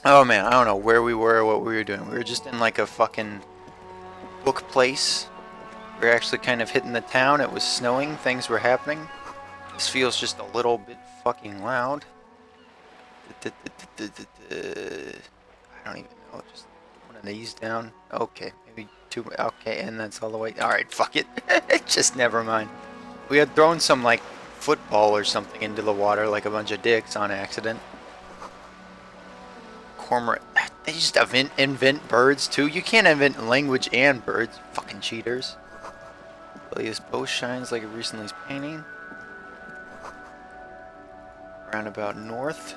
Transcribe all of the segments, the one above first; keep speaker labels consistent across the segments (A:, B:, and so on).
A: Oh man, I don't know where we were or what we were doing. We were just in like a fucking book place. We were actually kind of hitting the town. It was snowing. Things were happening. This feels just a little bit fucking loud. I don't even know. Just one of these down. Okay, maybe two. Okay, and that's all the way. Alright, fuck it. Just never mind. We had thrown some like football or something into the water like a bunch of dicks on accident. Cormorant. They just invent birds too. You can't invent language and birds. Fucking cheaters. This bow shines like a recently painting. Roundabout north.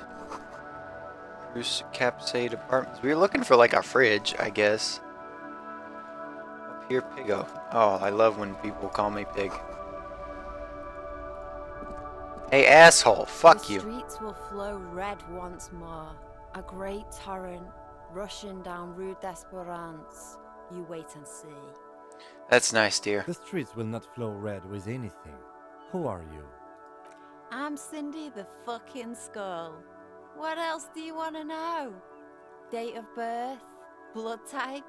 A: Bruce Capsade Apartments. We were looking for like a fridge, I guess. Up here, Pigo. Oh, I love when people call me Pig. Hey, asshole. Fuck you.
B: The streets will flow red once more. A great torrent rushing down Rue d'Esperance. You wait and see.
A: That's nice, dear.
C: The streets will not flow red with anything. Who are you?
B: I'm Cindy the fucking Skull. What else do you want to know? Date of birth? Blood type?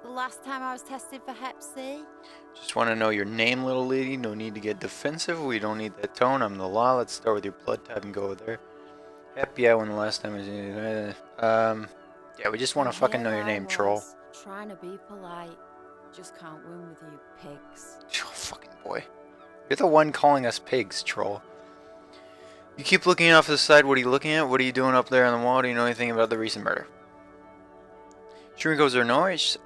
B: The last time I was tested for Hep C?
A: Just want to know your name, little lady. No need to get defensive. We don't need that tone. I'm the law. Let's start with your blood type and go over there. Happy I when the last time was... yeah, we just want to fucking know your name, troll.
B: Trying to be polite. Just can't win with you pigs.
A: Oh, fucking boy. You're the one calling us pigs, troll. You keep looking off to the side. What are you looking at? What are you doing up there on the wall? Do you know anything about the recent murder? She wrinkles her nose.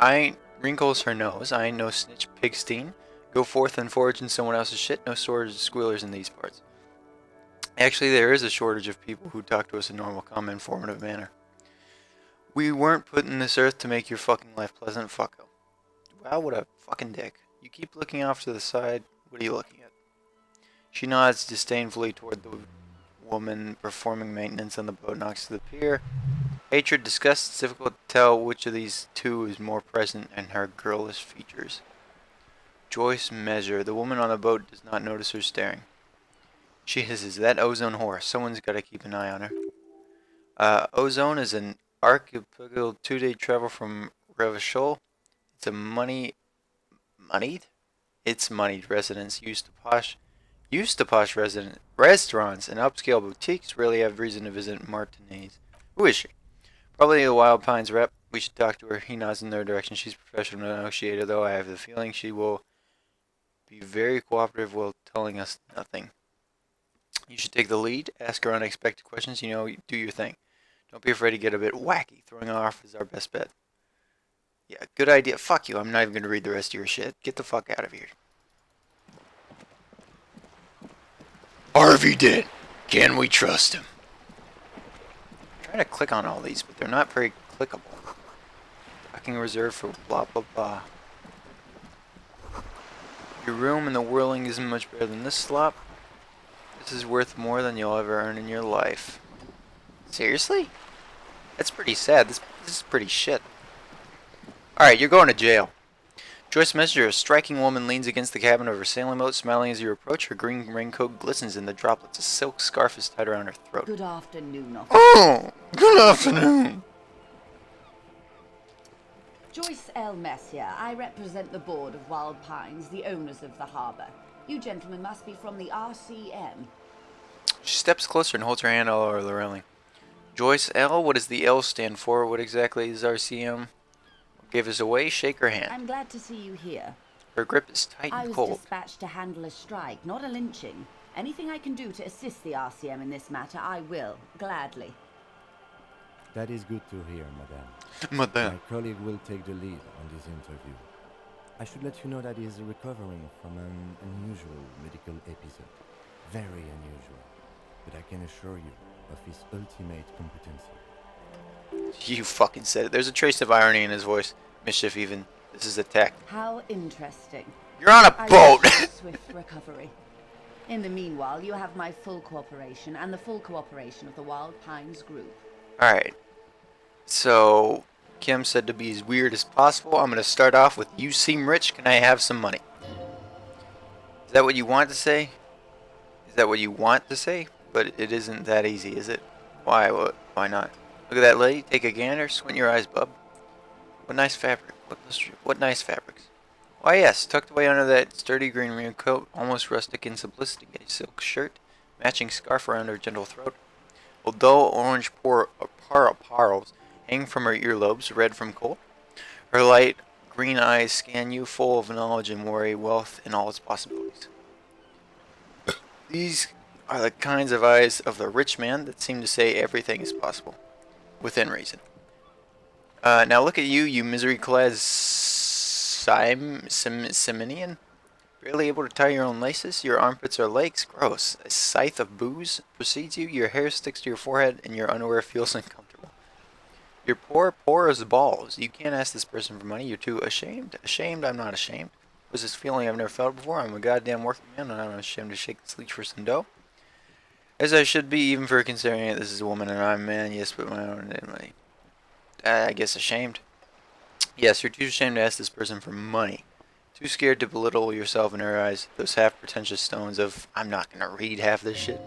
A: Wrinkles her nose. I ain't no snitch pigstein. Go forth and forage in someone else's shit. No shortage of squealers in these parts. Actually, there is a shortage of people who talk to us in normal, calm, informative manner. We weren't put in this earth to make your fucking life pleasant. Fucko. Wow, what a fucking dick. You keep looking off to the side. What are you looking at? She nods disdainfully toward the woman performing maintenance on the boat next to the pier. Hatred, disgust, it's difficult to tell which of these two is more present in her girlish features. Joyce Measure. The woman on the boat does not notice her staring. She hisses, that Ozone whore. Someone's got to keep an eye on her. Ozone is an archipelago 2-day travel from Revachol. It's a moneyed residence used to posh restaurants and upscale boutiques. Rarely have reason to visit Martinez. Who is she? Probably a Wild Pines rep. We should talk to her. He nods in their direction. She's a professional negotiator, though. I have the feeling she will be very cooperative while telling us nothing. You should take the lead. Ask her unexpected questions. Do your thing. Don't be afraid to get a bit wacky. Throwing her off is our best bet. Yeah, good idea. Fuck you. I'm not even going to read the rest of your shit. Get the fuck out of here. Harvey did. Can we trust him? I'm trying to click on all these, but they're not very clickable. Fucking reserved for blah blah blah. Your room in the whirling isn't much better than this slop. This is worth more than you'll ever earn in your life. Seriously? That's pretty sad. This is pretty shit. Alright, you're going to jail. Joyce Messenger, a striking woman, leans against the cabin of her sailing boat, smiling as you approach. Her green raincoat glistens in the droplets. A silk scarf is tied around her throat.
D: Good afternoon, officer.
A: Oh! Good afternoon!
D: Joyce L. Messier. I represent the board of Wild Pines, the owners of the harbor. You gentlemen must be from the RCM.
A: She steps closer and holds her hand all over the railing. Joyce L., what does the L stand for? What exactly is RCM? Give us away, shake her hand.
D: I'm glad to see you here.
A: Her grip is tight
D: I
A: and
D: was
A: cold.
D: dispatched to handle a strike, not a lynching. Anything I can do to assist the RCM in this matter, I will, gladly.
C: That is good to hear, madame.
A: Madame.
C: My colleague will take the lead on this interview. I should let you know that he is recovering from an unusual medical episode. Very unusual. But I can assure you of his ultimate competency.
A: You fucking said it. There's a trace of irony in his voice. Mischief even. This is a tech.
D: How interesting.
A: You're on a
D: I
A: boat!
D: wish you a swift recovery. In the meanwhile, you have my full cooperation and the full cooperation of the Wild Pines group.
A: Alright. So, Kim said to be as weird as possible. I'm going to start off with, you seem rich, can I have some money? Is that what you want to say? Is that what you want to say? But it isn't that easy, is it? Why? Why not? Look at that lady. Take a gander. Squint your eyes, bub. What nice fabric. What nice fabrics. Why yes, tucked away under that sturdy green raincoat, almost rustic in simplicity, a silk shirt, matching scarf around her gentle throat, while dull orange parls hang from her earlobes, red from cold. Her light green eyes scan you, full of knowledge and worry, wealth and all its possibilities. These are the kinds of eyes of the rich man that seem to say everything is possible, within reason. Now look at you, you misery-clad Simonian. Barely able to tie your own laces. Your armpits are lakes. Gross. A scythe of booze precedes you. Your hair sticks to your forehead, and your underwear feels uncomfortable. You're poor as balls. You can't ask this person for money. You're too ashamed. Ashamed? I'm not ashamed. What's this feeling I've never felt before? I'm a goddamn working man, and I'm ashamed to shake this leech for some dough. As I should be, even for considering it. This is a woman, and I'm a man. Yes, but my own. I guess ashamed. Yes, you're too ashamed to ask this person for money. Too scared to belittle yourself in her eyes. Those half-pretentious stones of, I'm not gonna read half this shit.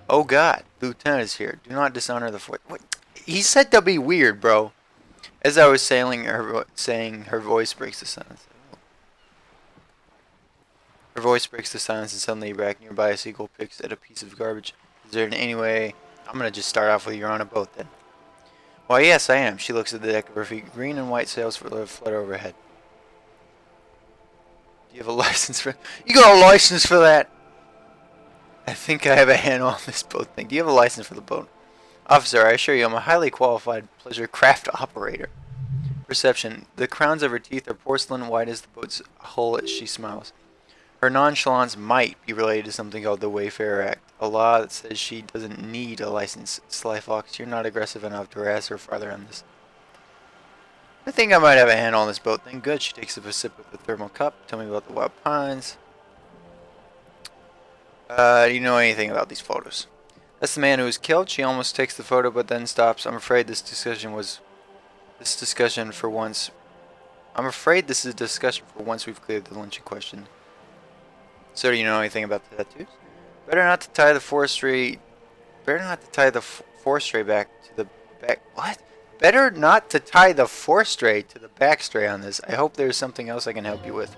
A: Oh god, the lieutenant is here. Do not dishonor the fort. What? He said to be weird, bro. As I was saying, her voice breaks the silence. Her voice breaks the silence and suddenly back nearby a seagull picks at a piece of garbage. Is there in any way... I'm gonna just start off with you're on a boat then. Why yes, I am. She looks at the deck of her feet. Green and white sails flutter overhead. Do you have a license for... You got a license for that? I think I have a handle on this boat thing. Do you have a license for the boat? Officer, I assure you I'm a highly qualified pleasure craft operator. Perception. The crowns of her teeth are porcelain, white as the boat's hull as she smiles. Her nonchalance might be related to something called the Wayfarer Act, a law that says she doesn't need a license. Sly Fox, you're not aggressive enough to harass her farther on this. I think I might have a handle on this boat thing. Good. She takes a sip of the thermal cup. Tell me about the Wild Pines. Do you know anything about these photos? That's the man who was killed. She almost takes the photo but then stops. I'm afraid this is a discussion for once we've cleared the lynching question. So do you know anything about the tattoos? Better not to tie the forestry back to the back. What? Better not to tie the forestry to the backstray on this. I hope there's something else I can help you with.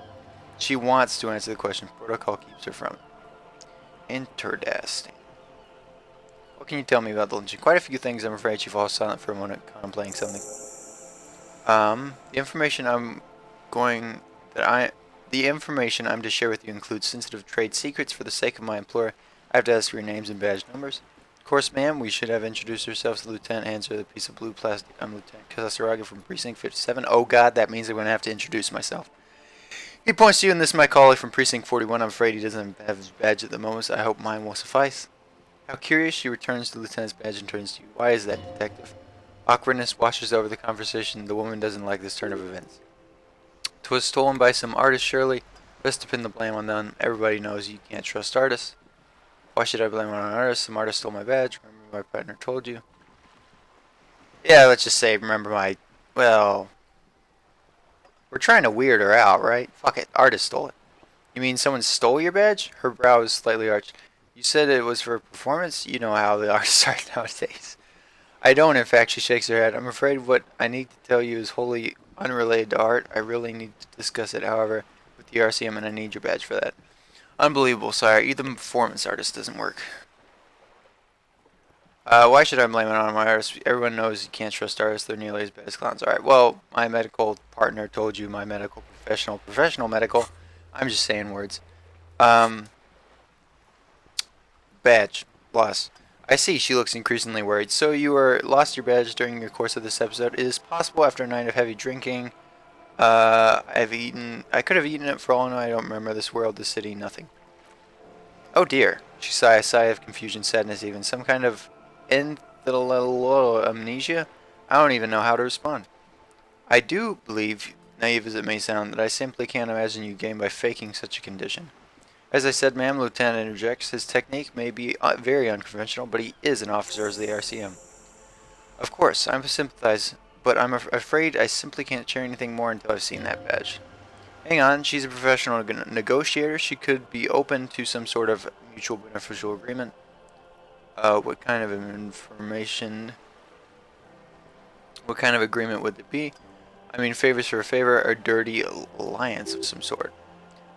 A: She wants to answer the question. Protocol keeps her from it. Interesting. What can you tell me about the lynching? Quite a few things. I'm afraid she falls silent for a moment, contemplating something. The information I'm to share with you includes sensitive trade secrets. For the sake of my employer, I have to ask for your names and badge numbers. Of course, ma'am, we should have introduced ourselves. The lieutenant hands her the piece of blue plastic. I'm Lieutenant Kasaraga from Precinct 57. Oh god, that means I'm going to have to introduce myself. He points to you, and this is my colleague from Precinct 41. I'm afraid he doesn't have his badge at the moment, so I hope mine will suffice. How curious. She returns the lieutenant's badge and turns to you. Why is that, detective? Awkwardness washes over the conversation. The woman doesn't like this turn of events. 'Twas stolen by some artist, surely. Best to pin the blame on them. Everybody knows you can't trust artists. Why should I blame it on an artist? Some artist stole my badge. Remember my partner told you. Yeah, let's just say, remember my... Well... We're trying to weird her out, right? Fuck it. Artist stole it. You mean someone stole your badge? Her brow is slightly arched. You said it was for a performance? You know how the artists are nowadays. I don't, in fact, she shakes her head. I'm afraid what I need to tell you is wholly unrelated to art. I really need to discuss it, however, with the RCM, and I need your badge for that. Unbelievable, sire. Even performance artist doesn't work. Why should I blame it on my artist? Everyone knows you can't trust artists. They're nearly as bad as clowns. Alright, well, my medical partner told you, my medical professional medical. I'm just saying words. Badge. Lost. I see, she looks increasingly worried. So you lost your badge during your course of this episode. It is possible after a night of heavy drinking. I could have eaten it for all I know. I don't remember this world, this city, nothing. Oh dear. She sighs, a sigh of confusion, sadness even. Some kind of amnesia? I don't even know how to respond. I do believe, naive as it may sound, that I simply can't imagine you gain by faking such a condition. As I said, ma'am, Lieutenant interjects. His technique may be very unconventional, but he is an officer of the RCM. Of course, I sympathize, but I'm afraid I simply can't share anything more until I've seen that badge. Hang on, she's a professional negotiator. She could be open to some sort of mutual beneficial agreement. What kind of information? What kind of agreement would it be? I mean, favors for a favor, or dirty alliance of some sort.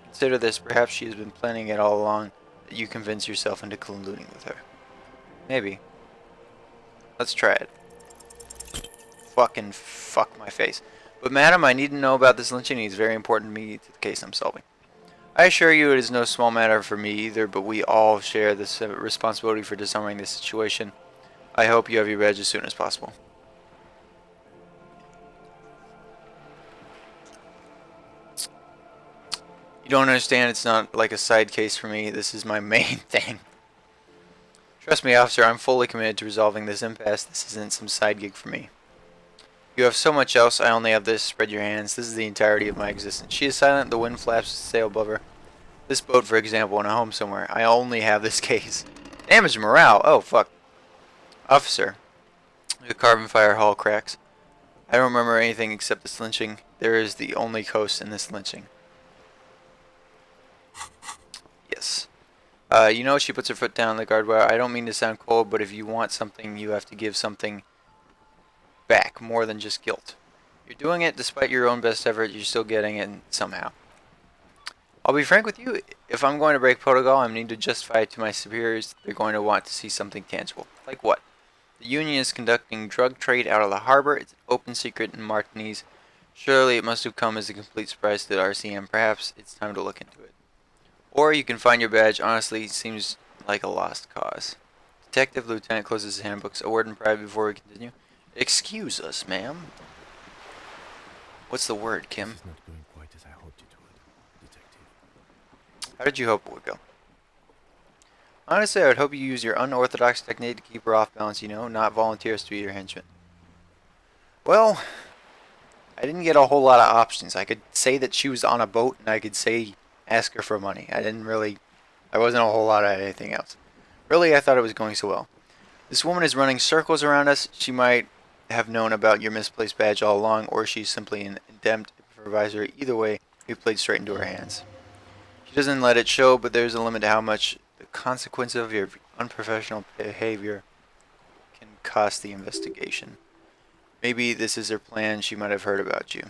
A: Consider this, perhaps she has been planning it all along, that you convince yourself into colluding with her. Maybe. Let's try it. Fucking fuck my face. But madam, I need to know about this lynching. It's very important to me to the case I'm solving. I assure you it is no small matter for me either, but we all share this responsibility for disarming this situation. I hope you have your badge as soon as possible. You don't understand, it's not like a side case for me. This is my main thing. Trust me, officer, I'm fully committed to resolving this impasse. This isn't some side gig for me. You have so much else, I only have this. Spread your hands. This is the entirety of my existence. She is silent, the wind flaps the sail above her. This boat, for example, in a home somewhere. I only have this case. Damaged morale. Oh, fuck. Officer. The carbon fire hull cracks. I don't remember anything except this lynching. There is the only coast in this lynching. Yes. You know, she puts her foot down the guardrail. I don't mean to sound cold, but if you want something, you have to give something back, more than just guilt. You're doing it despite your own best effort, you're still getting it somehow. I'll be frank with you, if I'm going to break protocol, I need to justify it to my superiors. They're going to want to see something tangible. Like what? The Union is conducting drug trade out of the harbor. It's an open secret in Martiniz. Surely it must have come as a complete surprise to the RCM. Perhaps it's time to look into it. Or you can find your badge. Honestly, it seems like a lost cause. Detective Lieutenant closes his handbooks. A word in private before we continue. Excuse us, ma'am. What's the word, Kim?
C: This is not going quite as I hoped it would, Detective.
A: How did you hope it would go? Honestly, I would hope you use your unorthodox technique to keep her off balance, you know, not volunteers to be your henchman. Well, I didn't get a whole lot of options. I could say that she was on a boat, and I could say ask her for money. There wasn't a whole lot of anything else. Really, I thought it was going so well. This woman is running circles around us. She might have known about your misplaced badge all along, or she's simply an adept improviser. Either way, we played straight into her hands. She doesn't let it show, but there's a limit to how much the consequence of your unprofessional behavior can cost the investigation. Maybe this is her plan. She might have heard about you.